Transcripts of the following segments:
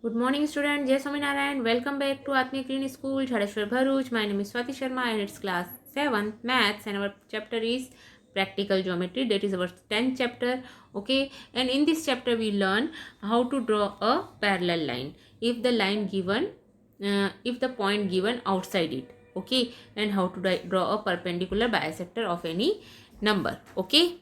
Good morning, student. Jai Swaminarayan. Welcome back to Atmiya Green School, Chhadeshwar Bharuch. My name is Swati Sharma and it's class 7th maths and our chapter is practical geometry. That is our 10th chapter. Okay, and in this chapter we learn how to draw a parallel line. If the line given, if the point given outside it. Okay, and how to draw a perpendicular bisector of any number. Okay,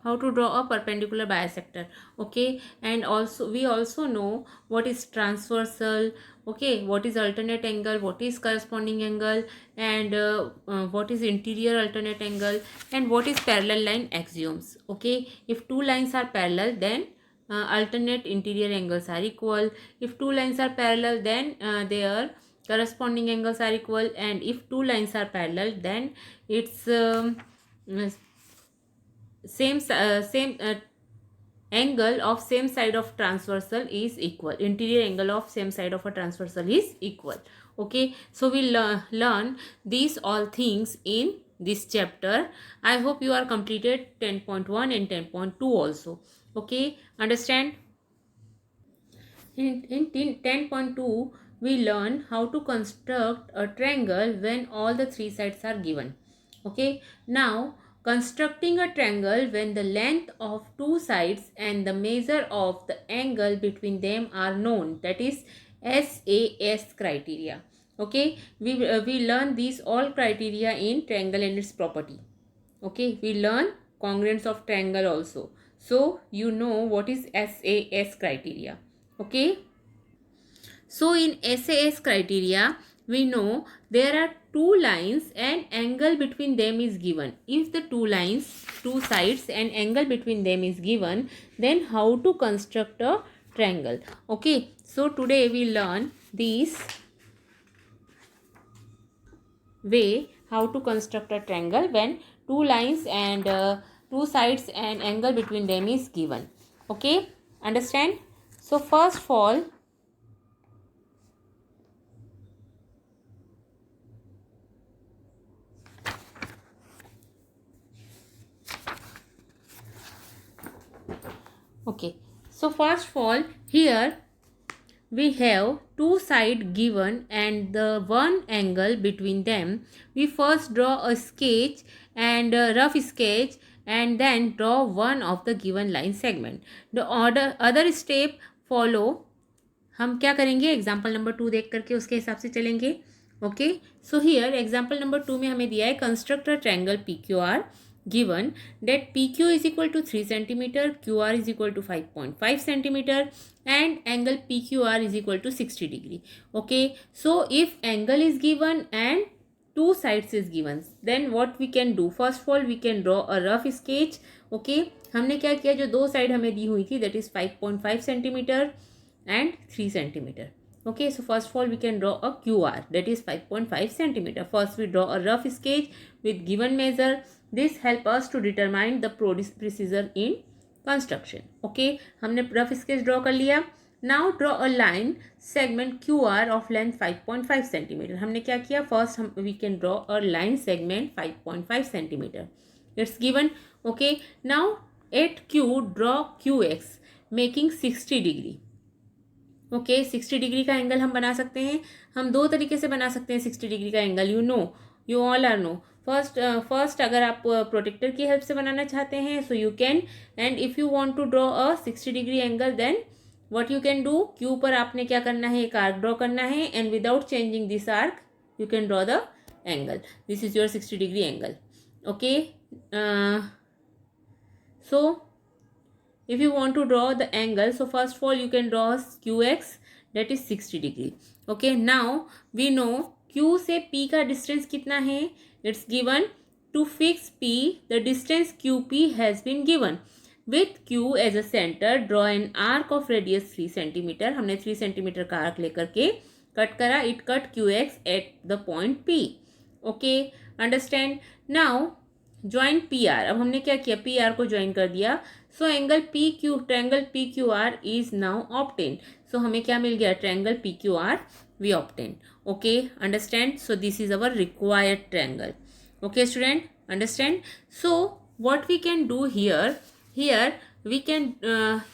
how to draw a perpendicular bisector. Okay, and also we also know what is transversal. Okay, what is alternate angle, what is corresponding angle, and what is interior alternate angle, and what is parallel line axioms. Okay, if two lines are parallel, then alternate interior angles are equal. If two lines are parallel, then their corresponding angles are equal, and if two lines are parallel, then its same angle of same side of transversal is equal. Interior angle of same side of a transversal is equal. Okay, so we learn these all things in this chapter. I hope you are completed 10.1 and 10.2 also. Okay, understand? In 10.2 we learn how to construct a triangle when all the three sides are given. Okay, now constructing a triangle when the length of two sides and the measure of the angle between them are known, that is SAS criteria. Okay, we learn these all criteria in triangle and its property. Okay, we learn congruence of triangle also, so you know what is SAS criteria. Okay, so in SAS criteria we know there are two lines and angle between them is given. If the two lines, two sides and angle between them is given, then how to construct a triangle. Okay, so today we learn this way how to construct a triangle when two lines and two sides and angle between them is given. Okay, understand? So first of all, okay, so first of all, here we have two sides given and the one angle between them. We first draw a sketch and a rough sketch and then draw one of the given line segment. The other step follow. हम क्या करेंगे, example number 2 देख करके उसके हिसाब से चलेंगे. Okay, so here example number 2 में हमें दिया है construct a triangle P Q are given that PQ is equal to 3 centimeter, QR is equal to 5.5 centimeter and angle PQR is equal to 60 degree. Okay, so if angle is given and two sides is given, then what we can do, first of all we can draw a rough sketch. Okay, हमने क्या किया, जो दो side हमें दी हुई थी that is 5.5 centimeter and 3 centimeter. Okay, so first of all we can draw a QR that is 5.5 centimeter. First we draw a rough sketch with given measure. This help us to determine the procedure in construction. Okay, हमने rough sketch draw कर लिया. Now draw a line segment QR of length 5.5 centimeter. हमने क्या किया, first we can draw a line segment 5.5 centimeter. It's given. Okay, now at Q draw QX making 60 degree. Okay, 60 degree का angle हम बना सकते हैं. हम दो तरीके से बना सकते हैं 60 डिग्री का angle. You all are know. First अगर आप प्रोटेक्टर की हेल्प से बनाना चाहते हैं so you can, and if you want to draw a 60 degree angle then what you can do, क्यू पर आपने क्या करना है, एक आर्क ड्रॉ करना है and without changing this arc you can draw the angle. This is your 60 degree angle. Okay, so if you want to draw the angle, so first of all you can draw QX that is 60 degree. Okay, now we know Q से P का distance कितना है, it's given. To fix P, the distance QP has been given. With Q as a center, draw an arc of radius 3 centimeter. हमने 3 centimeter का arc लेकर के cut करा. It cut QX at the point P. Okay, understand? Now join P R. अब हमने क्या किया, P R को ज्वाइन कर दिया. So angle P Q, triangle P Q R is now obtain. So हमें क्या मिल गया, triangle P Q R we obtain. Okay, understand? So this is our required triangle. Okay student, understand? So what we can do here, we can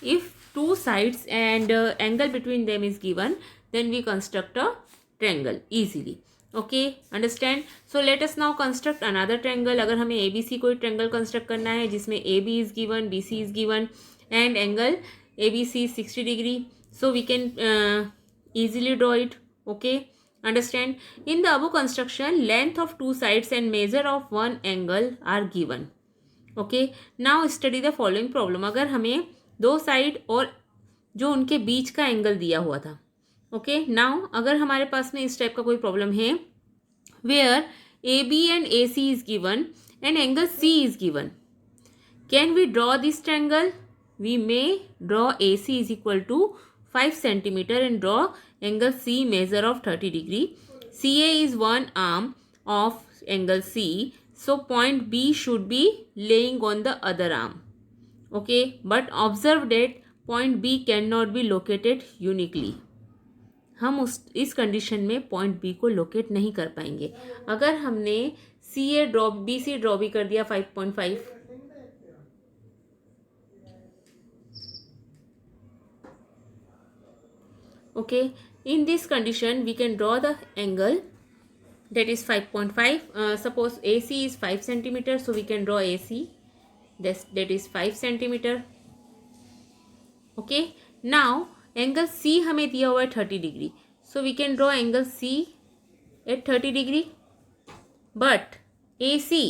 if two sides and angle between them is given, then we construct a triangle easily. Okay, understand? So let us now construct another triangle. अगर हमें ABC कोई triangle construct करना है जिसमें AB is given, BC is given and angle ABC is 60 degree, so we can easily draw it. Okay, understand? In the above construction, length of two sides and measure of one angle are given. Okay, now study the following problem. अगर हमें दो side और जो उनके बीच का angle दिया हुआ था. ओके, नाउ अगर हमारे पास में इस टाइप का कोई प्रॉब्लम है where A B and A C is given and angle C is given, can we draw this triangle? We may draw A C is equal to 5 centimeter and draw angle C measure of 30 degree. CA is one arm of angle C, so point B should be laying on the other arm. Okay, but observe that point B cannot be located uniquely. हम इस condition में point B को locate नहीं कर पाएंगे. अगर हमने सी A draw B C draw भी कर दिया 5.5, okay, in this condition we can draw the angle that is 5.5. Suppose AC is 5 centimeter, so we can draw AC that is 5 centimeter. Okay, now angle C हमें दिया हुआ है 30 degree, so we can draw angle C at 30 degree. But A C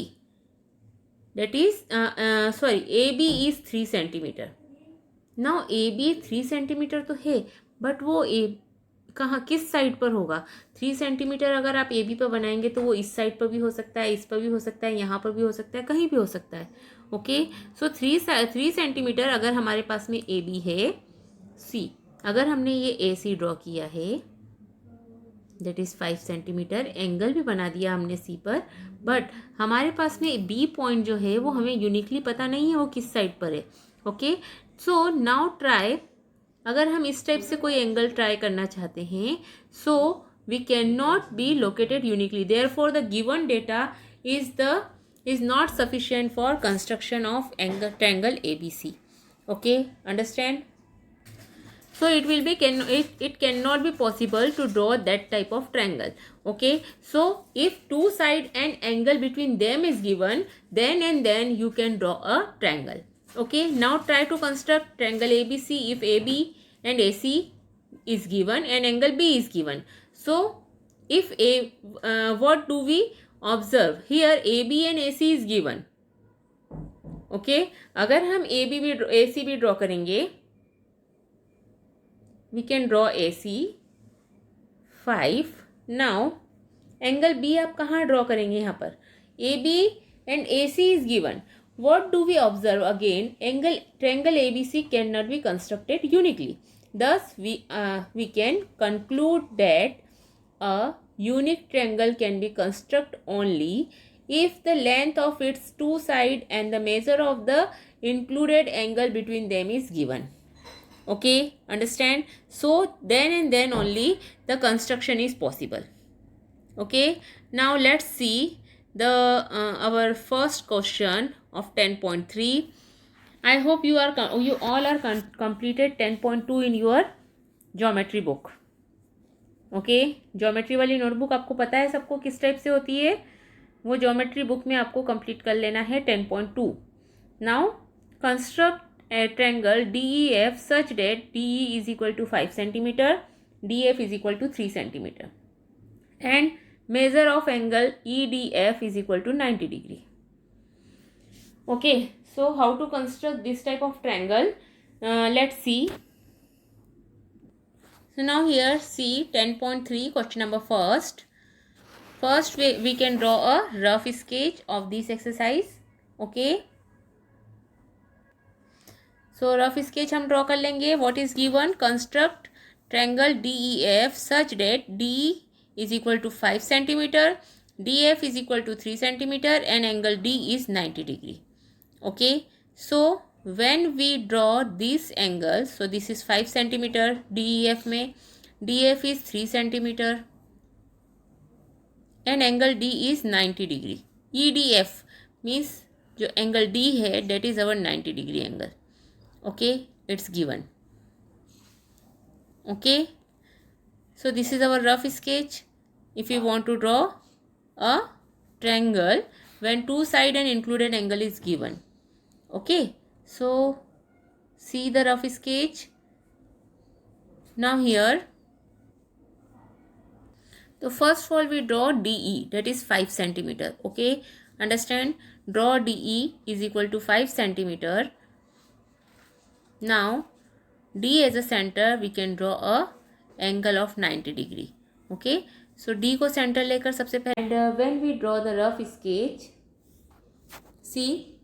that is sorry A B is 3 centimeter. Now A B 3 centimeter तो है, but वो ए कहाँ किस side पर होगा? 3 सेंटीमीटर अगर आप ए बी पर बनाएंगे तो वो इस साइड पर भी हो सकता है, इस पर भी हो सकता है, यहाँ पर भी हो सकता है, कहीं भी हो सकता है. ओके, सो 3 सेंटीमीटर अगर हमारे पास में ए बी है, सी अगर हमने ये ए सी ड्रॉ किया है दैट इज़ 5 सेंटीमीटर, एंगल भी बना दिया हमने सी पर, बट हमारे पास में बी पॉइंट जो है वो हमें यूनिकली पता नहीं है वो किस साइड पर है. ओके, सो नाउ ट्राई, अगर हम इस टाइप से कोई एंगल ट्राई करना चाहते हैं, so we can not be located uniquely, therefore the given data is not sufficient for construction of triangle ABC. Okay, understand? So it will be it cannot be possible to draw that type of triangle. Okay, so if two side and angle between them is given, then you can draw a triangle. Okay, now try to construct triangle ABC if AB and AC is given and angle B is given. So if what do we observe here? AB and AC is given. Okay, अगर हम AB भी AC भी draw करेंगे, we can draw AC 5. now angle B आप कहाँ draw करेंगे? यहाँ पर AB and AC is given. what do we observe? again triangle ABC cannot be constructed uniquely. thus we can conclude that a unique triangle can be constructed only if the length of its two sides and the measure of the included angle between them is given. Okay, understand? So then and then only the construction is possible. Okay, now let's see the our first question of 10.3. I hope you all are completed 10.2 in your geometry book. Okay, geometry वाली notebook आपको पता है सबको किस type से होती है, वो ज्योमेट्री बुक में आपको कंप्लीट कर लेना है 10.2. Now construct a triangle DEF such that DE is equal to 5 centimeter, DF is equal to 3 centimeter and measure of angle EDF is equal to 90 degree. Okay, so how to construct this type of triangle? Let's see. So now here see 10.3 question number first. First we can draw a rough sketch of this exercise. Okay, so rough sketch हम draw कर लेंगे. what is given? construct triangle DEF such that DE is equal to 5 centimeter, DF is equal to 3 centimeter and angle D is 90 degree. Okay, so when we draw this angle, so this is 5 centimeter DEF में, DF is 3 centimeter and angle D is 90 degree. EDF means जो angle D है that is our 90 degree angle. Okay, it's given. Okay, so this is our rough sketch. If you want to draw a triangle when two side and included angle is given. Okay, so see the rough sketch. Now here, so first of all we draw DE, that is 5 centimeter. Okay, understand, draw DE is equal to 5 centimeter. Now D as a center we can draw a angle of 90 degree. Okay, so D को center लेकर सबसे पहले, and when we draw the rough sketch, see,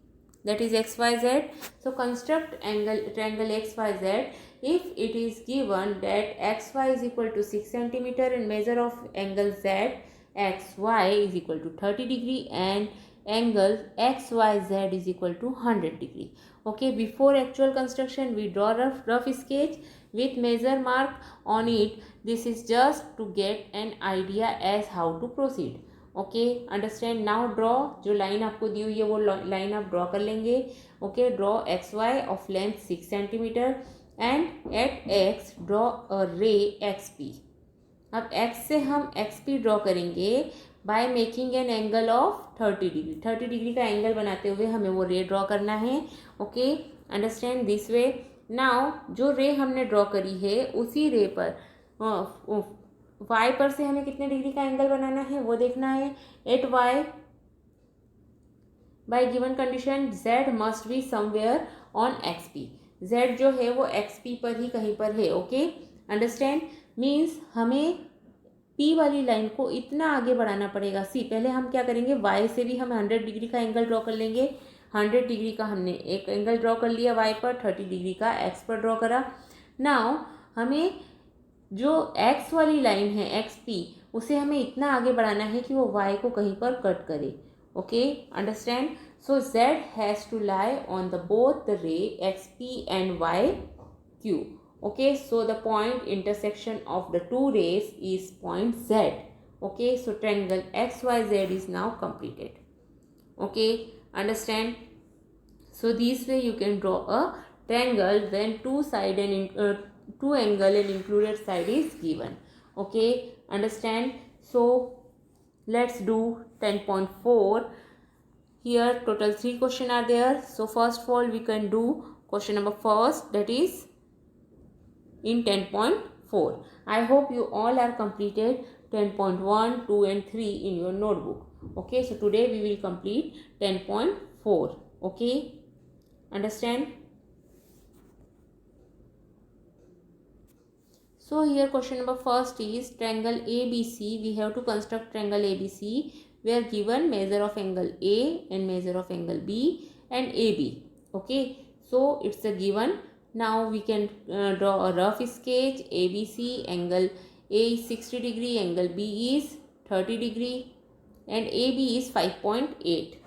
that is XYZ. So construct triangle XYZ. If it is given that XY is equal to 6 centimeter and measure of angle Z XY is equal to 30 degree and angle XYZ is equal to 100 degree. Okay, before actual construction we draw rough sketch with measure mark on it. This is just to get an idea as how to proceed. Okay understand. Now draw, जो line आपको दी हुई है वो line आप draw कर लेंगे. Okay, draw X Y of length 6 centimeter and at X draw a ray X P. अब X से हम एक्स पी ड्रॉ करेंगे by making an angle of 30 degree. 30 degree का एंगल बनाते हुए हमें वो रे ड्रॉ करना है. Okay, understand this way. Now जो रे हमने ड्रॉ करी है उसी रे पर y पर से हमें कितने डिग्री का एंगल बनाना है वो देखना है. At y by given condition z must be somewhere on xp. z जो है वो xp पर ही कहीं पर है. Okay, understand. मीन्स हमें p वाली लाइन को इतना आगे बढ़ाना पड़ेगा. सी, पहले हम क्या करेंगे, y से भी हम 100 डिग्री का एंगल ड्रॉ कर लेंगे. 100 डिग्री का हमने एक एंगल ड्रॉ कर लिया y पर, 30 डिग्री का x पर ड्रॉ करा. नाउ हमें जो x वाली लाइन है एक्स पी, उसे हमें इतना आगे बढ़ाना है कि वो y को कहीं पर कट करे. Okay, understand. So z has to lie on the both the ray X P and y q. Okay, so the point intersection of the two rays is point z. Okay, so triangle X Y Z is now completed. Okay, understand. So this way you can draw a triangle when two angle and included side is given. Okay, understand. So let's do 10.4. Here total 3 questions are there. So first of all we can do question number first, that is in 10.4. I hope you all are completed 10.1, 2 and 3 in your notebook. Okay, so today we will complete 10.4. Okay, understand. So here question number first is triangle ABC. We have to construct triangle ABC where given measure of angle A and measure of angle B and AB. Okay, so it's a given. Now we can draw a rough sketch. ABC, angle A is 60 degree, angle B is 30 degree and AB is 5.8.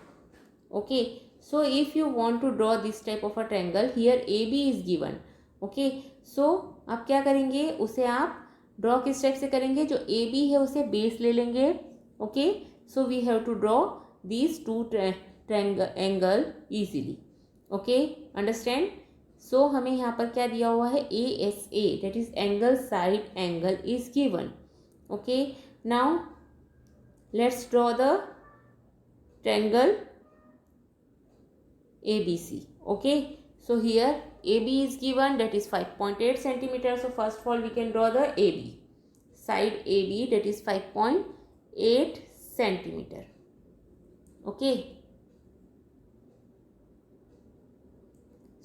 Okay, so if you want to draw this type of a triangle, here AB is given. Okay, so आप क्या करेंगे, उसे आप draw किस type से करेंगे, जो A B है उसे बेस ले लेंगे. Okay, so we have to draw these two angle easily. Okay, understand. So हमें यहाँ पर क्या दिया हुआ है, A S A, that is angle side angle is given. Okay, now let's draw the triangle ABC. Okay, so here AB is given, that is 5.8 centimeter. So first of all we can draw the AB, side AB, that is 5.8 centimeter. Okay,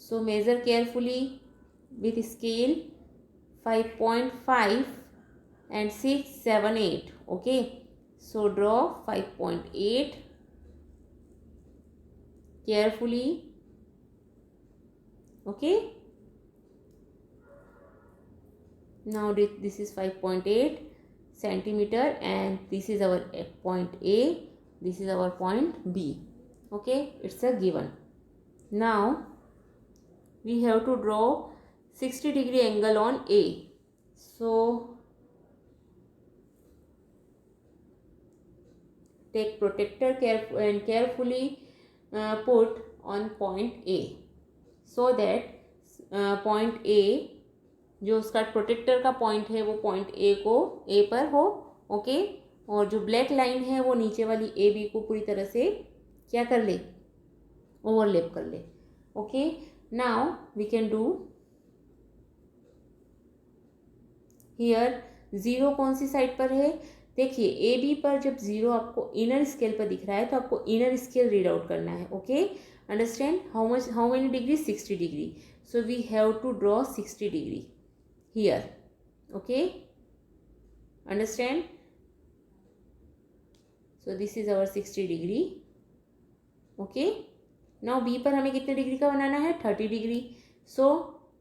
so measure carefully with scale 5.5 and 6, 7, 8. Okay, so draw 5.8 carefully. Okay, now this is 5.8 centimeter and this is our point A, this is our point B. Okay, it's a given. Now we have to draw 60 degree angle on A. So take protractor carefully put on point A, so that point A जो उसका protector का point है वो point A पर हो, okay. और जो black line है वो नीचे वाली ए बी को पूरी तरह से क्या कर ले, ओवरलैप कर ले, okay. Now we can do here, zero कौन सी साइड पर है, देखिए ए बी पर जब ज़ीरो आपको इनर स्केल पर दिख रहा है तो आपको इनर स्केल रीड आउट करना है, okay. Understand how many degree, 60 degree, so we have to draw 60 degree here, okay. Understand, so this is our 60 degree, okay. Now B पर हमें कितने डिग्री का बनाना है, 30 degree, so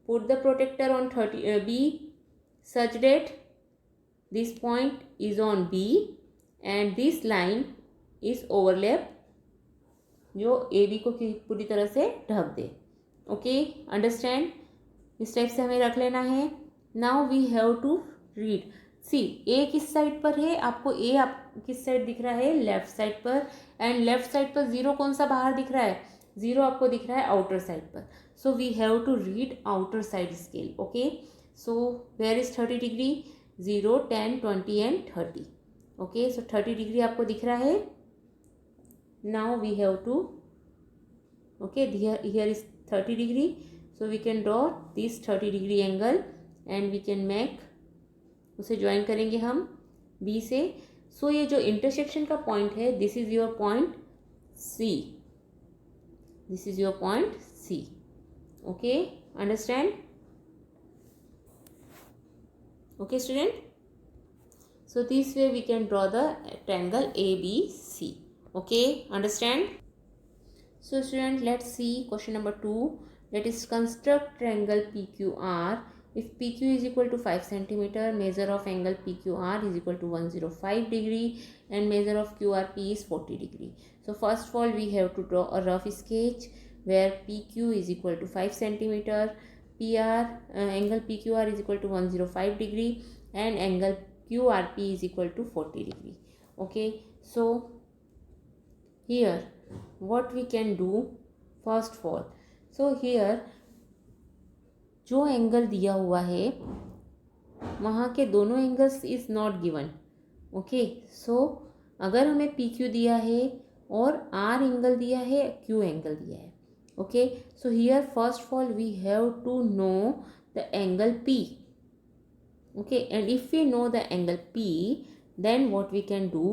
put the protractor on 30 B such that this point is on B and this line is overlap, जो A B को पूरी तरह से ढक दे, ओके। अंडरस्टैंड, इस टाइप से हमें रख लेना है। Now we have to read, see a किस साइड पर है, आपको ए आप किस साइड दिख रहा है, लेफ्ट साइड पर, एंड लेफ्ट साइड पर ज़ीरो कौन सा बाहर दिख रहा है, ज़ीरो आपको दिख रहा है आउटर साइड पर, so we have to read outer side scale, okay. So where is 30 degree, 0, 10, 20 and 30, okay, so 30 degree आपको दिख रहा है। Now we have to, okay, here is 30 degree, so we can draw this 30 degree angle and we can make, उसे join करेंगे हम B से। so ये जो इंटरसेक्शन का पॉइंट है, this is your point C, this is your point C, okay, understand, okay student, so this way we can draw the triangle ABC, okay, understand. So student, let's see question number 2, that is construct triangle PQR if PQ is equal to 5 centimeter, measure of angle PQR is equal to 105 degree and measure of QRP is 40 degree. So first of all we have to draw a rough sketch where PQ is equal to 5 centimeter, angle PQR is equal to 105 degree and angle QRP is equal to 40 degree, okay. So here what we can do, first of all, so here जो angle दिया हुआ है वहाँ के दोनों angles is not given, okay. So अगर हमें P Q दिया है और आर एंगल दिया है, क्यू एंगल दिया है, okay. So here first of all we have to know the angle P, okay, and if we know the angle P, then what we can do,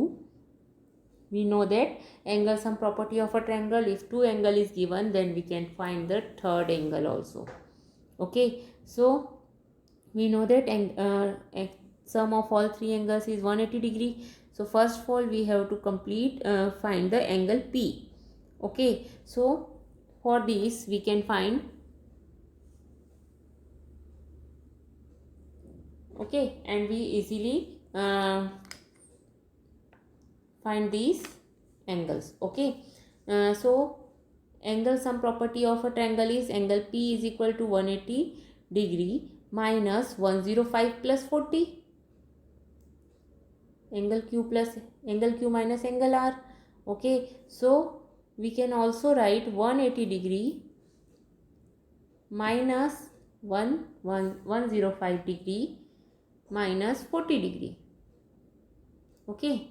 we know that angle sum property of a triangle, if two angle is given then we can find the third angle also, okay. So we know that sum of all three angles is 180 degree, so first of all we have to find the angle P, okay. So for this we can find, okay, and we easily find these angles, okay. So angle sum property of a triangle is angle P is equal to 180 degree minus 105 plus 40, angle Q minus angle R, okay. So we can also write 180 degree minus 105 degree minus 40 degree, okay.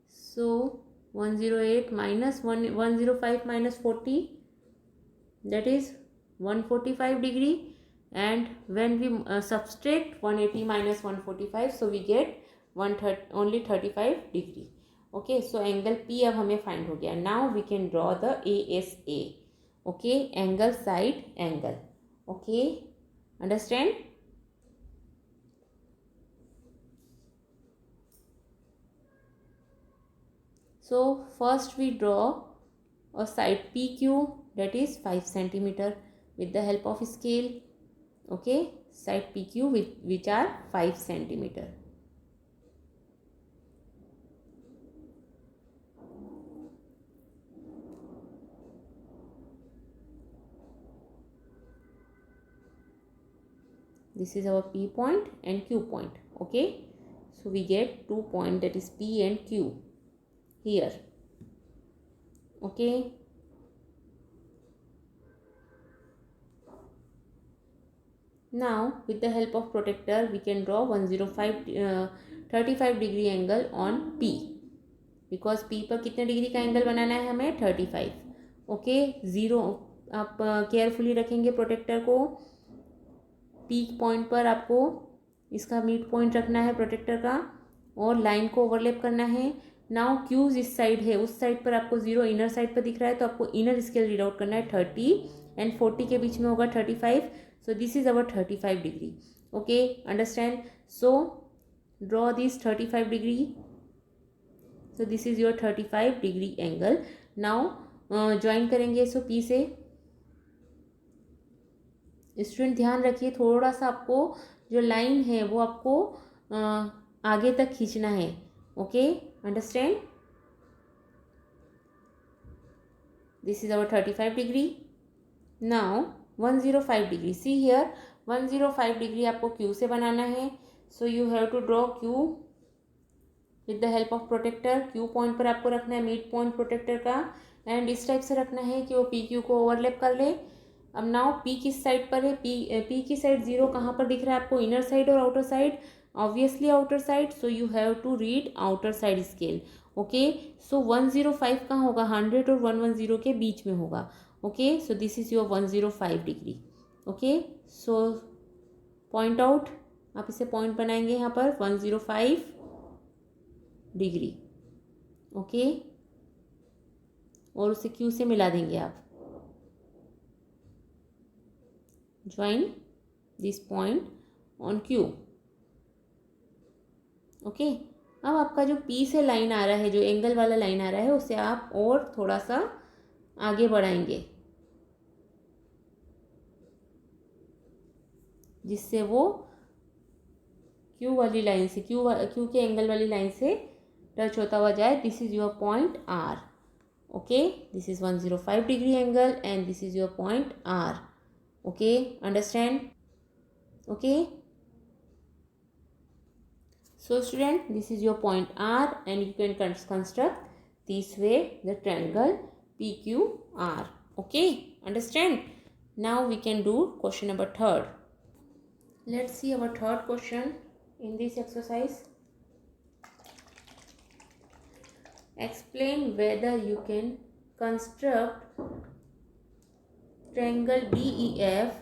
So 108 minus 105 minus 40, that is 145 degree, and when we subtract 180 minus 145, so we get only 35 degree, okay. So angle P अब हमें find हो गया. Now we can draw the ASA, okay, angle side angle, okay, understand. So first we draw a side PQ, that is 5 centimeter with the help of scale, okay, side PQ which are 5 centimeter. This is our P point and Q point, okay. So we get 2 points, that is P and Q here, okay. Now with the help of protector we can draw 35 degree angle on P, because P पर कितने degree का angle बनाना है हमें 35. Okay, zero आप carefully रखेंगे protector को. Peak point पर आपको इसका मिड पॉइंट रखना है प्रोटेक्टर का और लाइन को ओवरलैप करना है. नाउ क्यूज इस साइड है, उस साइड पर आपको 0 इनर साइड पर दिख रहा है तो आपको इनर स्केल रीड आउट करना है. 30 एंड 40 के बीच में होगा 35. सो this is our 35 degree. Okay, understand. So draw this 35 degree. So this is your 35 degree angle. Now join करेंगे. सो पी से स्टूडेंट ध्यान रखिए, थोड़ा सा आपको जो लाइन है वो आपको आगे तक खींचना है. Okay, understand. This is our 35 degree. Now 105 degree. See here 105 degree आपको क्यू से बनाना है. So you have to draw Q with the help of protractor. Q point पर आपको रखना है मिड पॉइंट प्रोटेक्टर का एंड इस टाइप से रखना है कि वो पी क्यू को ओवरलैप कर ले. अब नाउ पी किस साइड पर है? पी की साइड 0 कहाँ पर दिख रहा है आपको? इनर साइड और outer side? Obviously outer side. So you have to read outer side scale. Okay, so 105 कहाँ होगा? 100 और 110 के बीच में होगा. Okay, so this is your 105 degree. Okay, so point out, आप इसे पॉइंट बनाएंगे यहाँ पर 105 डिग्री. ओके, और उसे क्यू से मिला देंगे आप. Join this point on Q. Okay, अब आपका जो पी से लाइन आ रहा है, जो एंगल वाला लाइन आ रहा है, उसे आप और थोड़ा सा आगे बढ़ाएंगे जिससे वो क्यू वाली लाइन से क्यू के एंगल वाली लाइन से टच होता हुआ जाए. This is your point R. Okay, this is 105 degree angle and this is your point R. Okay, understand. Okay, so student, this is your point R and you can construct this way the triangle PQR. Okay, understand. Now we can do question number 3. Let's see our third question in this exercise. Explain whether you can construct triangle DEF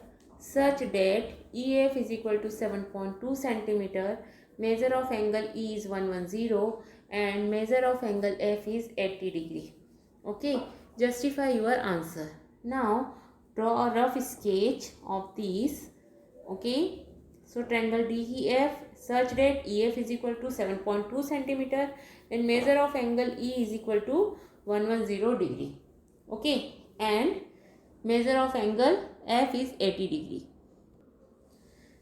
such that EF is equal to 7.2 centimeter, measure of angle E is 110 and measure of angle F is 80 degree. Okay, justify your answer. Now draw a rough sketch of these. Okay, so triangle DEF such that EF is equal to 7.2 centimeter and measure of angle E is equal to 110 degree. Okay, and measure of angle F is 80 degree.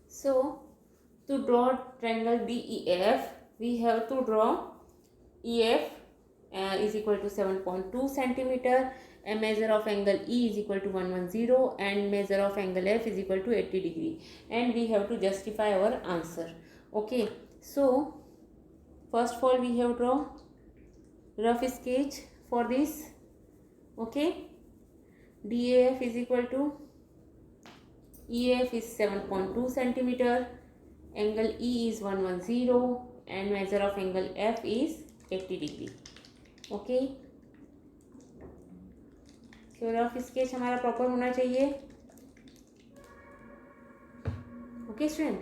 So to draw triangle DEF, we have to draw EF is equal to 7.2 centimeter and measure of angle E is equal to 110 and measure of angle F is equal to 80 degree and we have to justify our answer. Okay, so first of all we have draw rough sketch for this. Okay, DEF is equal to EF is 7.2 centimeter, angle E is 110 and measure of angle F is 80 degree. Okay, so rough sketch हमारा proper होना चाहिए. Okay student,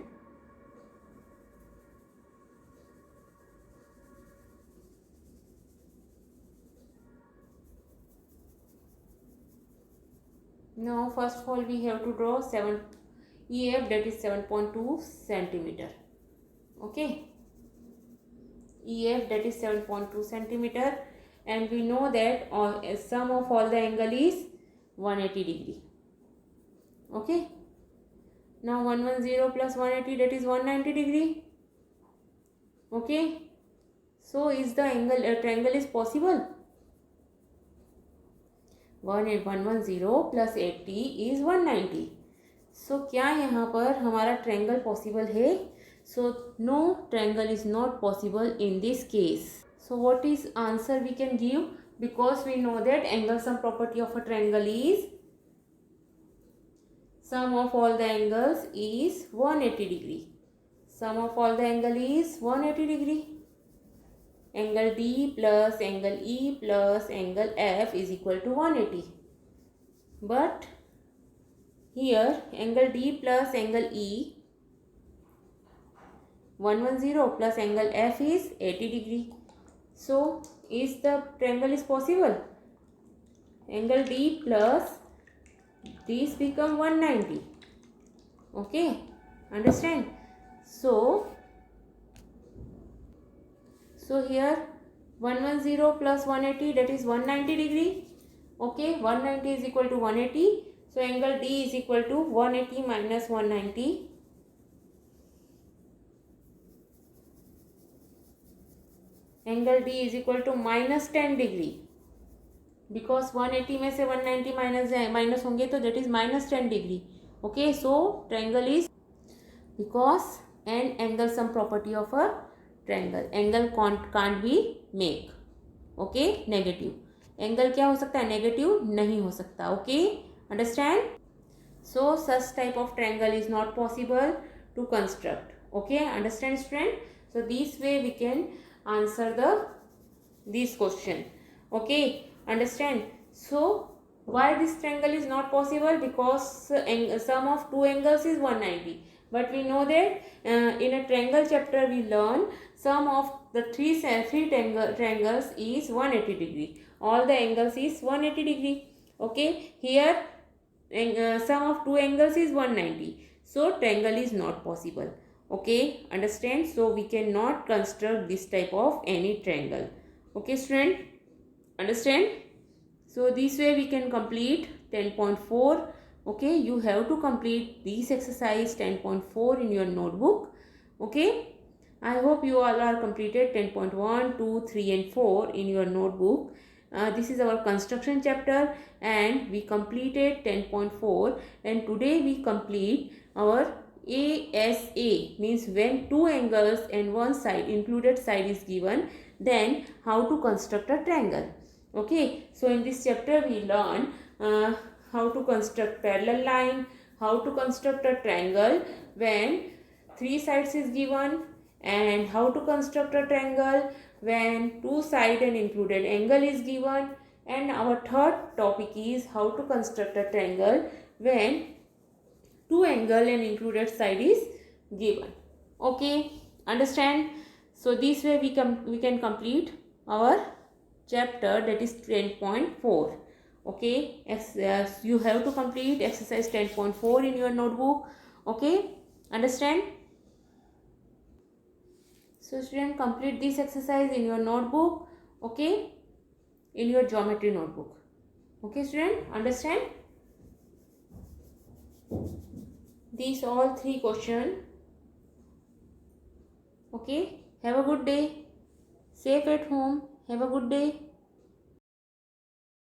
now first of all we have to draw EF, that is 7.2 centimeter. Okay, EF, that is 7.2 centimeter and we know that sum of all the angle is 180 degree. Okay, now 110 plus 180, that is 190 degree. Okay, so is the angle triangle is possible? 110 plus 80 is 190. So क्या यहाँ पर हमारा triangle possible है? So no, triangle is not possible in this case. So what is answer we can give? Because we know that angle sum property of a triangle is Sum of all the angles is 180 degree. Sum of all the angle is 180 degree. Angle D plus angle E plus angle F is equal to 180. But here angle D plus angle E 110 plus angle F is 80 degree. So is the triangle is possible? Angle D plus these become 190. Okay, understand? So here 110 plus 180, that is 190 degree. Okay, 190 is equal to 180. So angle D is equal to 180 minus 190. Angle D is equal to minus 10 degree. Because 180 में से 190 minus होंगे तो that is minus 10 degree. Okay, so triangle is, because and angle some property of a triangle. Angle can't be make. Okay, negative. Angle क्या हो सकता है? Negative नहीं हो सकता. Okay, understand? So such type of triangle is not possible to construct. Okay, understand student? So this way we can answer this question. Okay, understand? So why this triangle is not possible? Because sum of two angles is 190. But we know that in a triangle chapter we learn sum of the three triangles is 180 degree. All the angles is 180 degree. Okay, here sum of two angles is 190. So triangle is not possible. Okay, understand? So we cannot construct this type of any triangle. Okay student, understand? So this way we can complete 10.4. Okay, you have to complete this exercise 10.4 in your notebook. Okay, I hope you all are completed 10.1, 2, 3 and 4 in your notebook. This is our construction chapter and we completed 10.4, and today we complete our ASA, means when two angles and one side included side is given, then how to construct a triangle. Okay, so in this chapter we learn how to construct parallel line, how to construct a triangle when three sides is given, and how to construct a triangle when two side and included angle is given, and our third topic is how to construct a triangle when two angle and included side is given. Okay, understand? So this way we can complete our chapter, that is 10.4. Okay, you have to complete exercise 10.4 in your notebook. Okay, understand? So student, complete this exercise in your notebook. Okay, in your geometry notebook. Okay student, understand? These all three questions. Okay, have a good day. Safe at home. Have a good day.